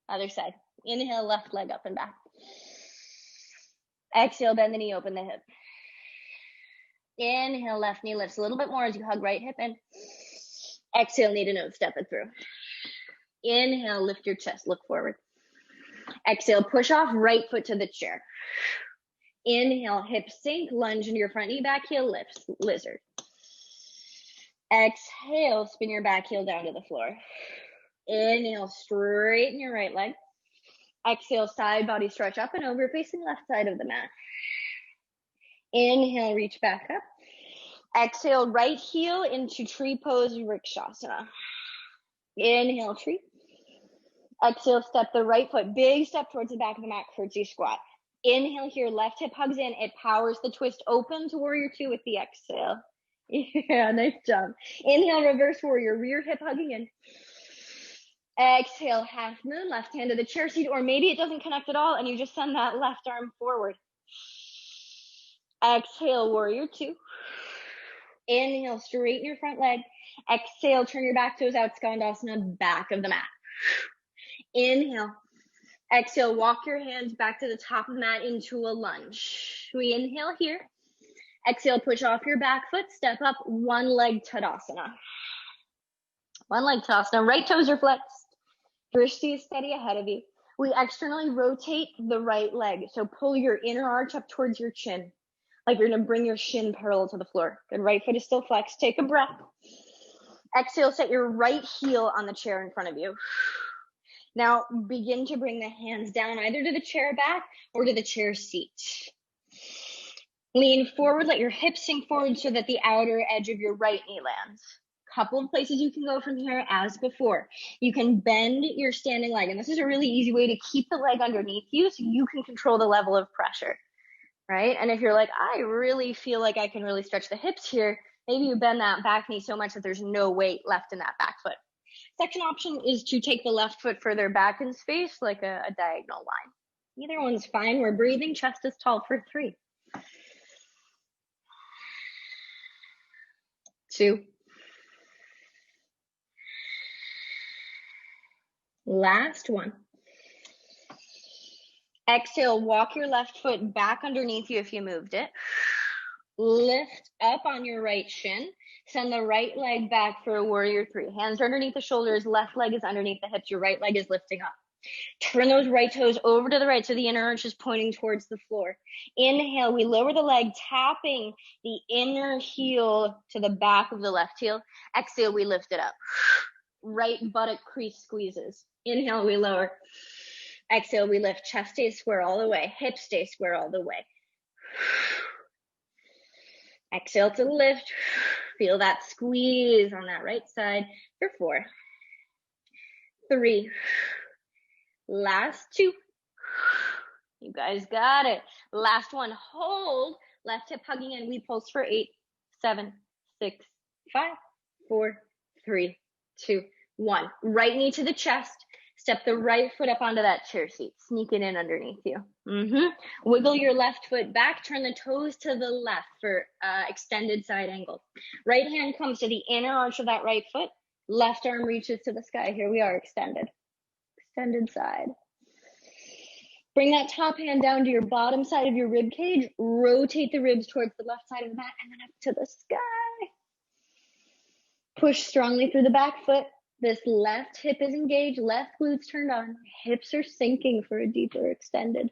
S1: Other side. Inhale, left leg up and back. Exhale, bend the knee, open the hip. Inhale, left knee lifts a little bit more as you hug right hip in. Exhale, knee to nose, step it through. Inhale, lift your chest, look forward. Exhale, push off right foot to the chair. Inhale, hip sink, lunge into your front knee, back heel lifts, lizard. Exhale, spin your back heel down to the floor. Inhale, straighten your right leg. Exhale, side body stretch up and over, facing left side of the mat. Inhale, reach back up. Exhale, right heel into tree pose, Vrikshasana. Inhale, tree. Exhale, step the right foot, big step towards the back of the mat, Curtsy Squat. Inhale here, left hip hugs in. It powers the twist open to Warrior 2 with the exhale. Yeah, nice job. Inhale, reverse warrior, rear hip hugging in. Exhale, half moon, left hand to the chair seat, or maybe it doesn't connect at all and you just send that left arm forward. Exhale, Warrior 2. Inhale, straighten your front leg. Exhale, turn your back toes out, Skandasana, back of the mat. Inhale. Exhale, walk your hands back to the top of the mat into a lunge. We inhale here. Exhale, push off your back foot, step up, one leg Tadasana. One leg Tadasana, right toes are flexed. Drishti is steady ahead of you. We externally rotate the right leg. So pull your inner arch up towards your chin. Like you're gonna bring your shin parallel to the floor. Good, right foot is still flexed. Take a breath. Exhale, set your right heel on the chair in front of you. Now begin to bring the hands down either to the chair back or to the chair seat. Lean forward, let your hips sink forward so that the outer edge of your right knee lands. Couple of places you can go from here as before. You can bend your standing leg, and this is a really easy way to keep the leg underneath you so you can control the level of pressure, right? And if you're like, I really feel like I can really stretch the hips here, maybe you bend that back knee so much that there's no weight left in that back foot. Second option is to take the left foot further back in space, like a diagonal line. Either one's fine. We're breathing, chest is tall for 3, 2. Last one. Exhale, walk your left foot back underneath you if you moved it. Lift up on your right shin. Send the right leg back for a Warrior 3. Hands are underneath the shoulders, left leg is underneath the hips, your right leg is lifting up. Turn those right toes over to the right so the inner arch is pointing towards the floor. Inhale, we lower the leg, tapping the inner heel to the back of the left heel. Exhale, we lift it up. Right buttock crease squeezes. Inhale, we lower. Exhale, we lift. Chest stays square all the way. Hips stay square all the way. Exhale to lift. Feel that squeeze on that right side for 4, 3, last 2. You guys got it. Last one. Hold. Left hip hugging in. We pulse for 8, 7, 6, 5, 4, 3, 2, 1. Right knee to the chest. Step the right foot up onto that chair seat. Sneak it in underneath you. Wiggle your left foot back. Turn the toes to the left for extended side angle. Right hand comes to the inner arch of that right foot. Left arm reaches to the sky. Here we are, extended. Extended side. Bring that top hand down to your bottom side of your rib cage. Rotate the ribs towards the left side of the mat and then up to the sky. Push strongly through the back foot. This left hip is engaged, left glutes turned on. Hips are sinking for a deeper extended.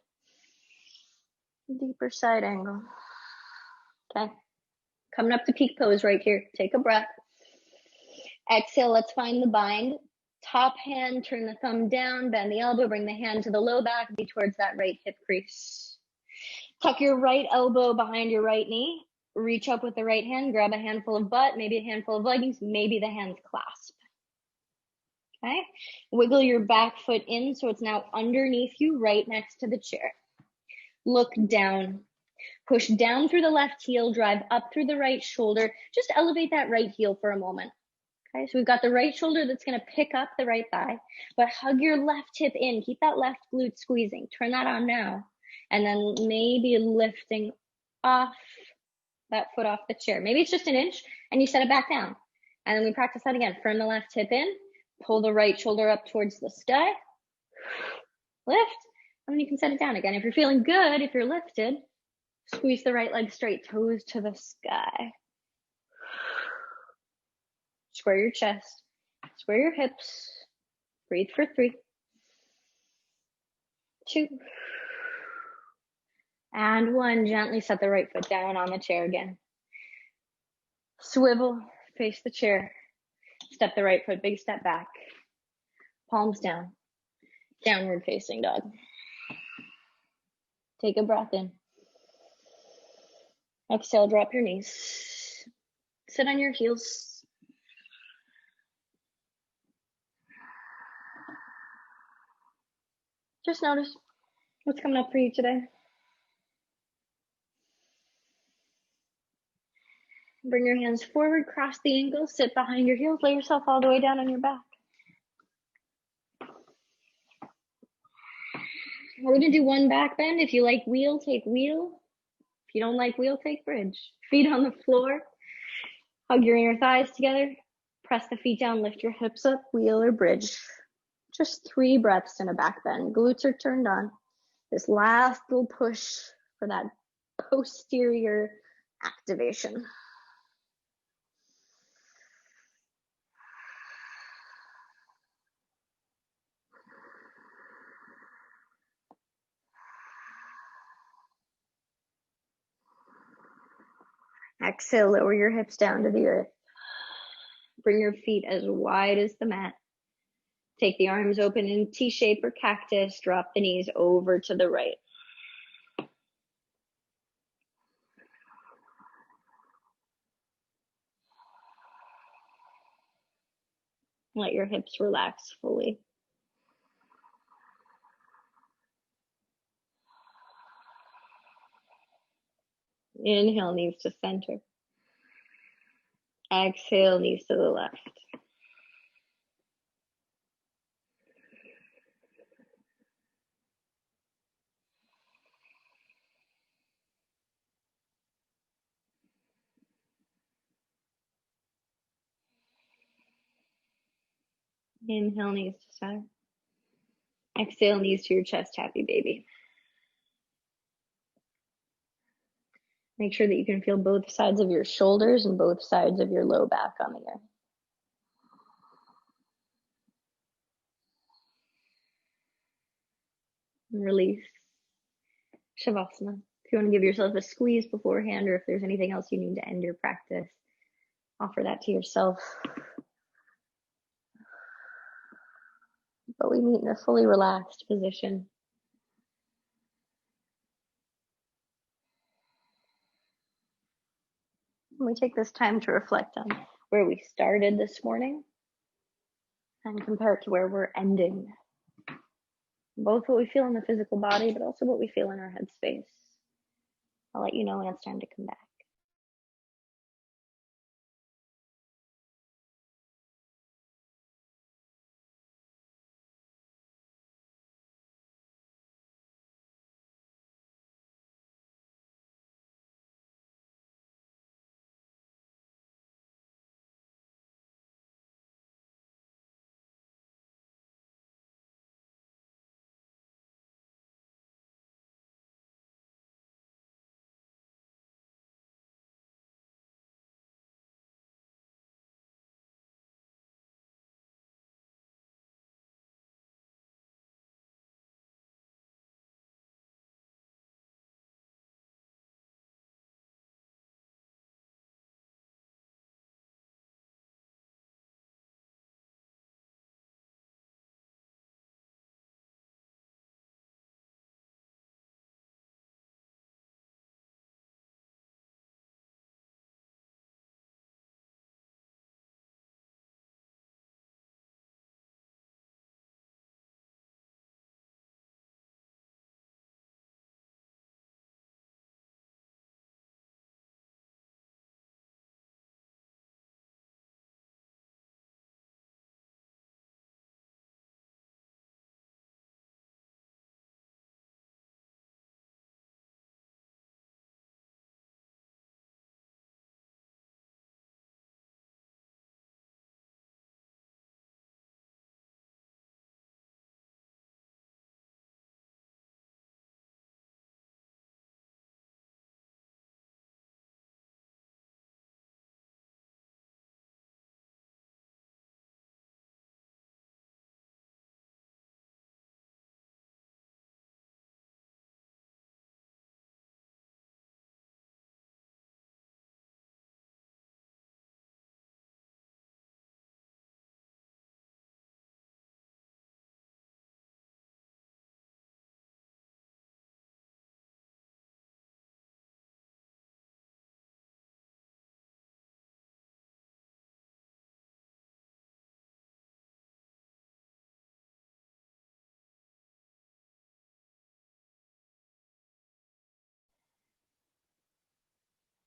S1: Deeper side angle. Okay. Coming up to peak pose right here. Take a breath. Exhale, let's find the bind. Top hand, turn the thumb down, bend the elbow, bring the hand to the low back, be towards that right hip crease. Tuck your right elbow behind your right knee. Reach up with the right hand, grab a handful of butt, maybe a handful of leggings, maybe the hands clasp. Okay, wiggle your back foot in so it's now underneath you, right next to the chair. Look down. Push down through the left heel, drive up through the right shoulder. Just elevate that right heel for a moment. Okay, so we've got the right shoulder that's going to pick up the right thigh, but hug your left hip in. Keep that left glute squeezing. Turn that on now. And then maybe lifting off that foot off the chair. Maybe it's just an inch and you set it back down. And then we practice that again. Firm the left hip in. Pull the right shoulder up towards the sky. Lift. And then you can set it down again. If you're feeling good, if you're lifted, squeeze the right leg straight, toes to the sky. Square your chest. Square your hips. Breathe for 3, 2, and 1. Gently set the right foot down on the chair again. Swivel, face the chair. Step the right foot, big step back. Palms down. Downward facing dog. Take a breath in. Exhale, drop your knees. Sit on your heels. Just notice what's coming up for you today. Bring your hands forward, cross the ankles, sit behind your heels, lay yourself all the way down on your back. We're going to do one back bend. If you like wheel, take wheel. If you don't like wheel, take bridge. Feet on the floor. Hug your inner thighs together. Press the feet down, lift your hips up, wheel or bridge. Just 3 breaths in a back bend. Glutes are turned on. This last little push for that posterior activation. Exhale, lower your hips down to the earth. Bring your feet as wide as the mat. Take the arms open in T-shape or cactus. Drop the knees over to the right. Let your hips relax fully. Inhale, knees to center. Exhale, knees to the left. Inhale, knees to center. Exhale, knees to your chest, happy baby. Make sure that you can feel both sides of your shoulders and both sides of your low back on the earth. And release. Shavasana. If you want to give yourself a squeeze beforehand, or if there's anything else you need to end your practice, offer that to yourself. but we meet in a fully relaxed position. And we take this time to reflect on where we started this morning and compare it to where we're ending. Both what we feel in the physical body, but also what we feel in our headspace. I'll let you know when it's time to come back.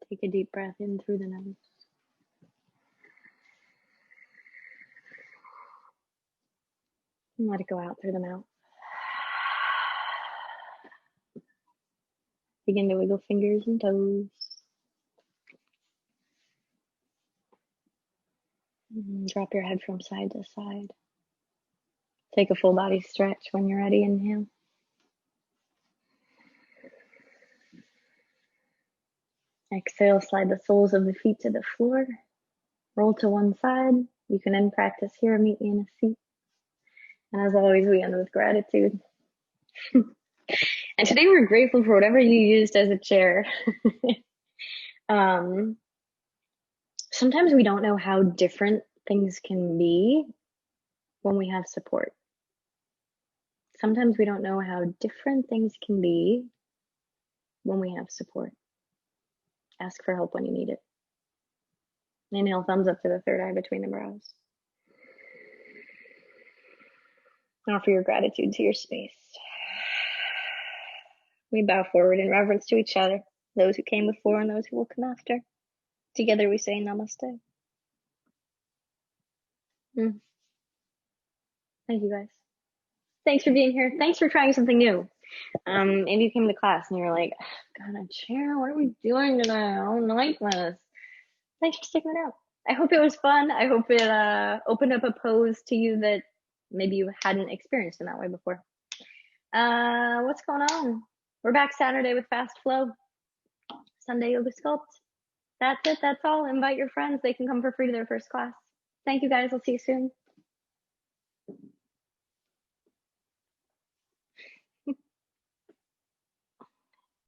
S1: Take a deep breath in through the nose. And let it go out through the mouth. Begin to wiggle fingers and toes. And drop your head from side to side. Take a full body stretch when you're ready. Inhale. Exhale, slide the soles of the feet to the floor. Roll to one side. You can end practice here, meet me in a seat. And as always, we end with gratitude. And today we're grateful for whatever you used as a chair. Sometimes we don't know how different things can be when we have support. Sometimes we don't know how different things can be when we have support. Ask for help when you need it. Inhale, thumbs up to the third eye between the brows. Offer your gratitude to your space. We bow forward in reverence to each other, those who came before and those who will come after. Together we say namaste. Thank you guys. Thanks for being here. Thanks for trying something new. Maybe you came to class and you're like, God, a chair, what are we doing today? I don't like this. Thanks for sticking it out. I hope it was fun. I hope it opened up a pose to you that maybe you hadn't experienced in that way before. What's going on? We're back Saturday with Fast Flow. Sunday Yoga Sculpt. That's it. That's all. Invite your friends. They can come for free to their first class. Thank you guys. I'll see you soon.